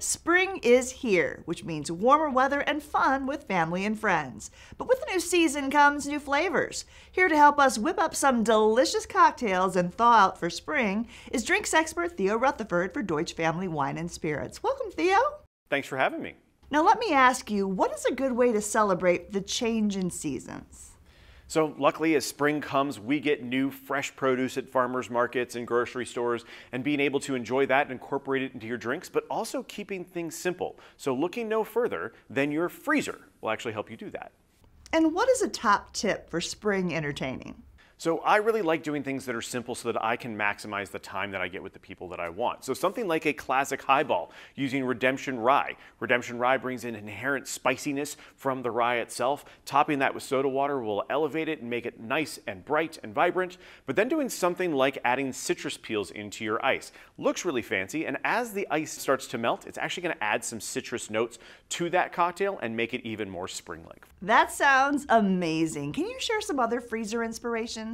spring is here, which means warmer weather and fun with family and friends. But with the new season comes new flavors. Here to help us whip up some delicious cocktails and thaw out for spring is drinks expert Theo Rutherford for Deutsch Family Wine and Spirits. Welcome, Theo. Thanks for having me. Now let me ask you, what is a good way to celebrate the change in seasons? So luckily, as spring comes, we get new fresh produce at farmers markets and grocery stores, and being able to enjoy that and incorporate it into your drinks, but also keeping things simple. So looking no further than your freezer will actually help you do that. And what is a top tip for spring entertaining? So I really like doing things that are simple so that I can maximize the time that I get with the people that I want. So something like a classic highball using Redemption Rye. Redemption Rye brings in inherent spiciness from the rye itself. Topping that with soda water will elevate it and make it nice and bright and vibrant. But then doing something like adding citrus peels into your ice. Looks really fancy, and as the ice starts to melt, it's actually going to add some citrus notes to that cocktail and make it even more spring-like. That sounds amazing. Can you share some other freezer inspirations?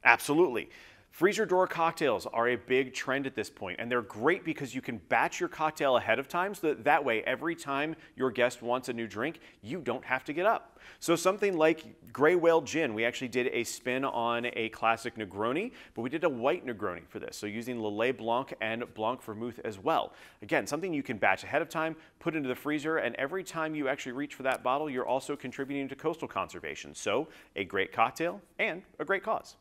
Absolutely. Freezer door cocktails are a big trend at this point, and they're great because you can batch your cocktail ahead of time so that way every time your guest wants a new drink, you don't have to get up. So something like Gray Whale Gin, we actually did a spin on a classic Negroni, but we did a white Negroni for this, so using Lillet Blanc and Blanc Vermouth as well. Again, something you can batch ahead of time, put into the freezer, and every time you actually reach for that bottle, you're also contributing to coastal conservation. So a great cocktail and a great cause.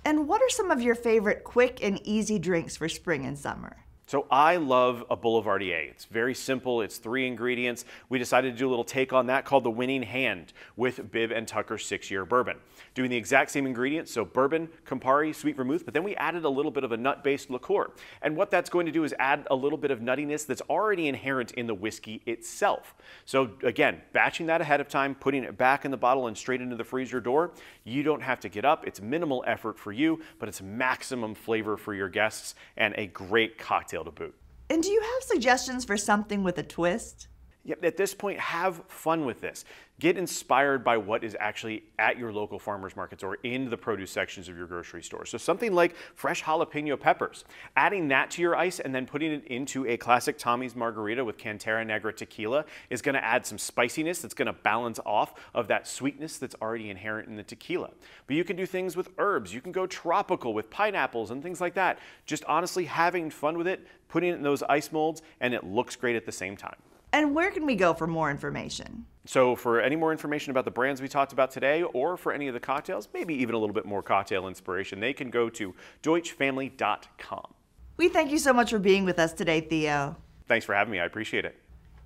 And what are some of your favorite quick and easy drinks for spring and summer? So I love a Boulevardier. It's very simple. It's 3 ingredients. We decided to do a little take on that called the Winning Hand with Bibb and Tucker 6-year bourbon. Doing the exact same ingredients, so bourbon, Campari, sweet vermouth, but then we added a little bit of a nut-based liqueur. And what that's going to do is add a little bit of nuttiness that's already inherent in the whiskey itself. So again, batching that ahead of time, putting it back in the bottle and straight into the freezer door. You don't have to get up. It's minimal effort for you, but it's maximum flavor for your guests and a great cocktail to boot. And do you have suggestions for something with a twist? Yep, at this point, have fun with this. Get inspired by what is actually at your local farmers markets or in the produce sections of your grocery store. So something like fresh jalapeno peppers, adding that to your ice and then putting it into a classic Tommy's Margarita with Cantera Negra tequila is going to add some spiciness that's going to balance off of that sweetness that's already inherent in the tequila. But you can do things with herbs. You can go tropical with pineapples and things like that. Just honestly having fun with it, putting it in those ice molds, and it looks great at the same time. And where can we go for more information? So for any more information about the brands we talked about today, or for any of the cocktails, maybe even a little bit more cocktail inspiration, they can go to deutschfamily.com. We thank you so much for being with us today, Theo. Thanks for having me. I appreciate it.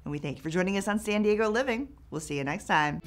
And we thank you for joining us on San Diego Living. We'll see you next time.